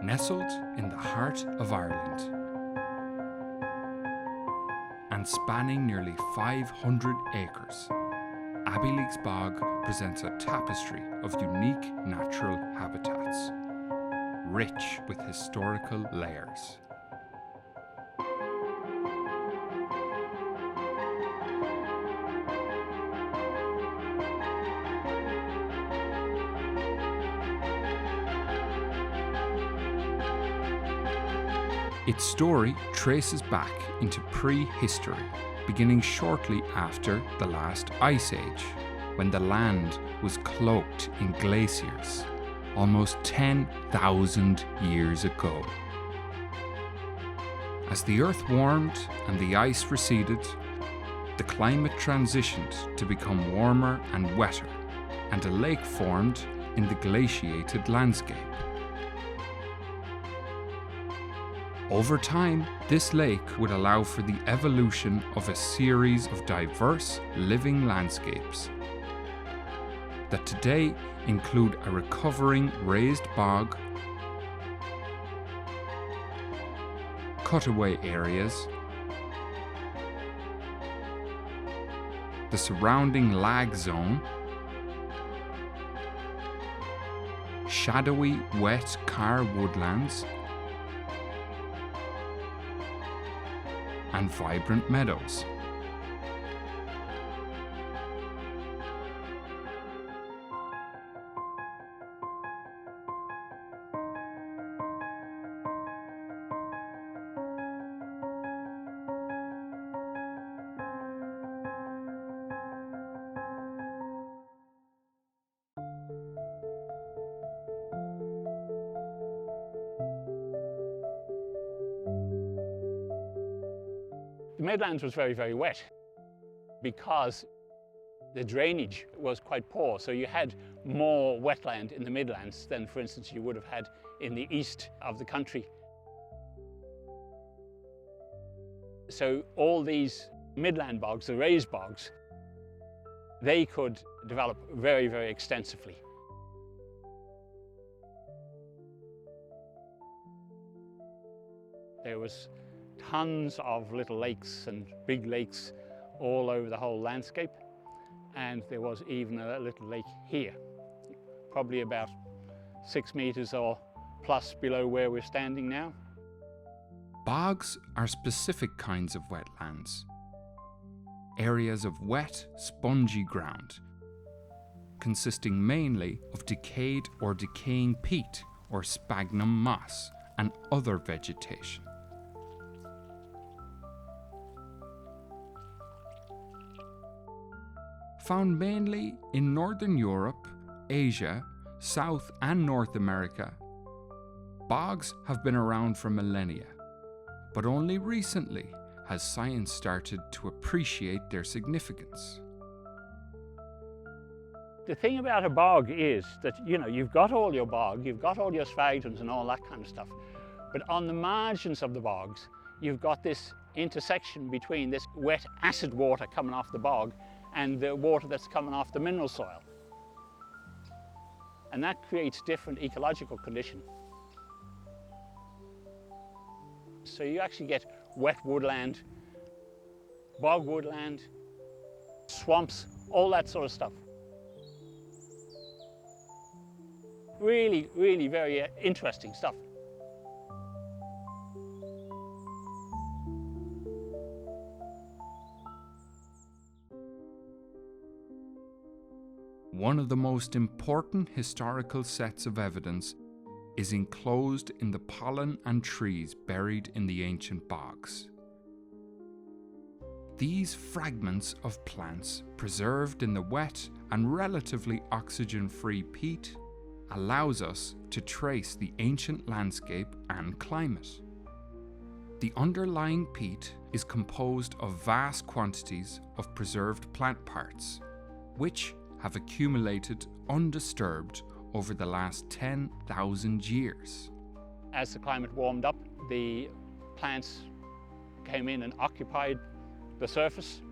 Nestled in the heart of Ireland and spanning nearly 500 acres, Abbeyleix Bog presents a tapestry of unique natural habitats, rich with historical layers. Its story traces back into prehistory, beginning shortly after the last ice age, when the land was cloaked in glaciers, almost 10,000 years ago. As the earth warmed and the ice receded, the climate transitioned to become warmer and wetter, and a lake formed in the glaciated landscape. Over time, this lake would allow for the evolution of a series of diverse living landscapes that today include a recovering raised bog, cutaway areas, the surrounding lagg zone, shadowy wet carr woodlands, and vibrant meadows. The Midlands was very, very wet because the drainage was quite poor. So you had more wetland in the Midlands than, for instance, you would have had in the east of the country. So all these midland bogs, the raised bogs, they could develop very, very extensively. There was tons of little lakes and big lakes all over the whole landscape, and there was even a little lake here, probably about 6 meters or plus below where we're standing now. Bogs are specific kinds of wetlands, areas of wet, spongy ground, consisting mainly of decayed or decaying peat or sphagnum moss and other vegetation. Found mainly in Northern Europe, Asia, South and North America, bogs have been around for millennia, but only recently has science started to appreciate their significance. The thing about a bog is that, you've got all your bog, you've got all your sphagnums and all that kind of stuff, but on the margins of the bogs, you've got this intersection between this wet acid water coming off the bog and the water that's coming off the mineral soil. And that creates different ecological conditions. So you actually get wet woodland, bog woodland, swamps, all that sort of stuff. Really, really very interesting stuff. One of the most important historical sets of evidence is enclosed in the pollen and trees buried in the ancient bogs. These fragments of plants preserved in the wet and relatively oxygen-free peat allows us to trace the ancient landscape and climate. The underlying peat is composed of vast quantities of preserved plant parts, which have accumulated undisturbed over the last 10,000 years. As the climate warmed up, the plants came in and occupied the surface,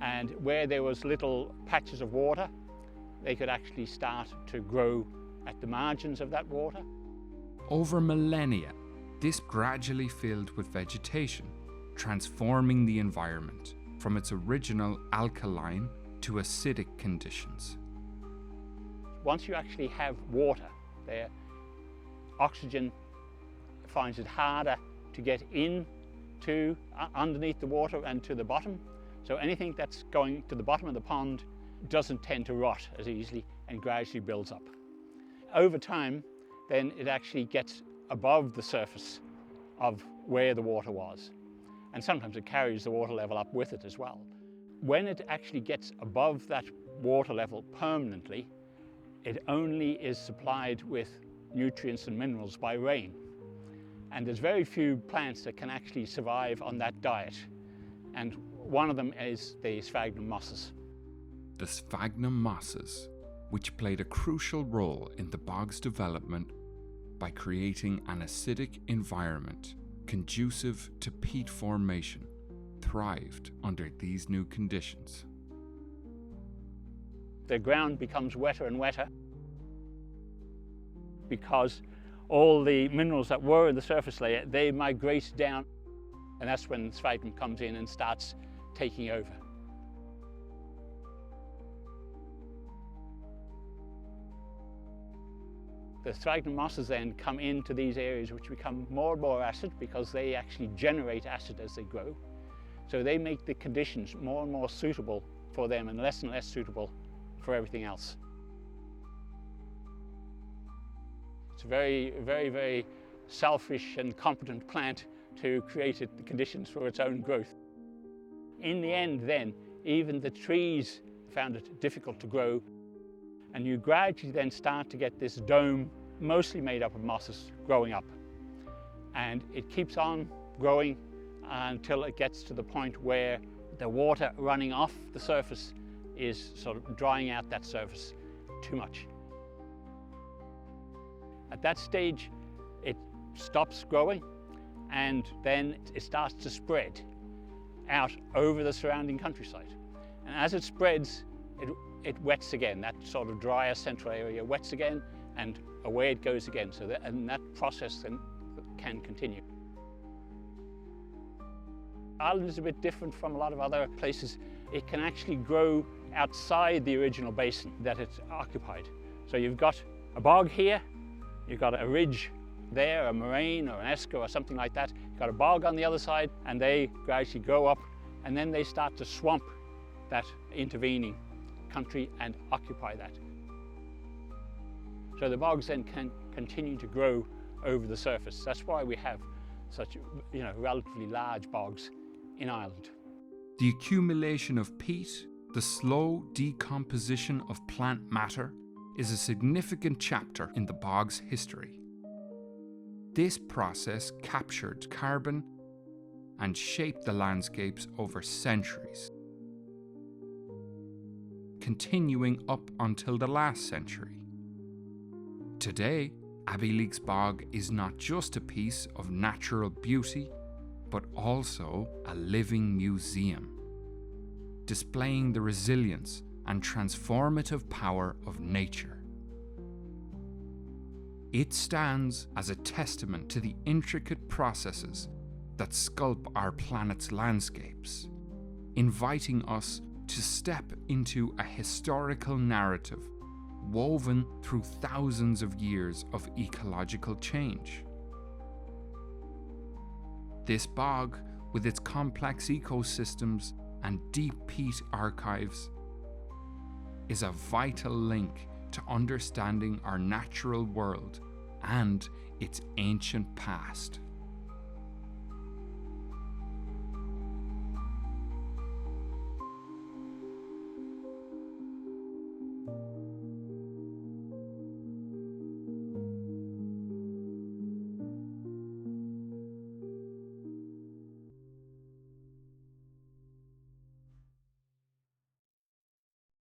and where there was little patches of water, they could actually start to grow at the margins of that water. Over millennia, this gradually filled with vegetation, transforming the environment from its original alkaline to acidic conditions. Once you actually have water there, oxygen finds it harder to get in to underneath the water and to the bottom. So anything that's going to the bottom of the pond doesn't tend to rot as easily and gradually builds up. Over time, then it actually gets above the surface of where the water was. And sometimes it carries the water level up with it as well. When it actually gets above that water level permanently, it only is supplied with nutrients and minerals by rain. And there's very few plants that can actually survive on that diet. And one of them is the sphagnum mosses. The sphagnum mosses, which played a crucial role in the bog's development by creating an acidic environment conducive to peat formation, thrived under these new conditions. The ground becomes wetter and wetter because all the minerals that were in the surface layer, they migrate down, and that's when sphagnum comes in and starts taking over. The sphagnum mosses then come into these areas which become more and more acid because they actually generate acid as they grow. So they make the conditions more and more suitable for them and less suitable for everything else. It's a very, very, very selfish and competent plant to create the conditions for its own growth. In the end then, even the trees found it difficult to grow, and you gradually then start to get this dome, mostly made up of mosses, growing up. And it keeps on growing until it gets to the point where the water running off the surface is sort of drying out that surface too much. At that stage, it stops growing, and then it starts to spread out over the surrounding countryside. And as it spreads, it wets again. That sort of drier central area wets again, and away it goes again. So that process then can continue. Ireland is a bit different from a lot of other places. It can actually grow outside the original basin that it's occupied. So you've got a bog here, you've got a ridge there, a moraine or an esker or something like that. You've got a bog on the other side, and they gradually go up, and then they start to swamp that intervening country and occupy that. So the bogs then can continue to grow over the surface. That's why we have such, relatively large bogs in Ireland. The accumulation of peat, the slow decomposition of plant matter, is a significant chapter in the bog's history. This process captured carbon and shaped the landscapes over centuries, continuing up until the last century. Today, Abbeyleix Bog is not just a piece of natural beauty, but also a living museum, displaying the resilience and transformative power of nature. It stands as a testament to the intricate processes that sculpt our planet's landscapes, inviting us to step into a historical narrative woven through thousands of years of ecological change. This bog, with its complex ecosystems and deep peat archives, is a vital link to understanding our natural world and its ancient past.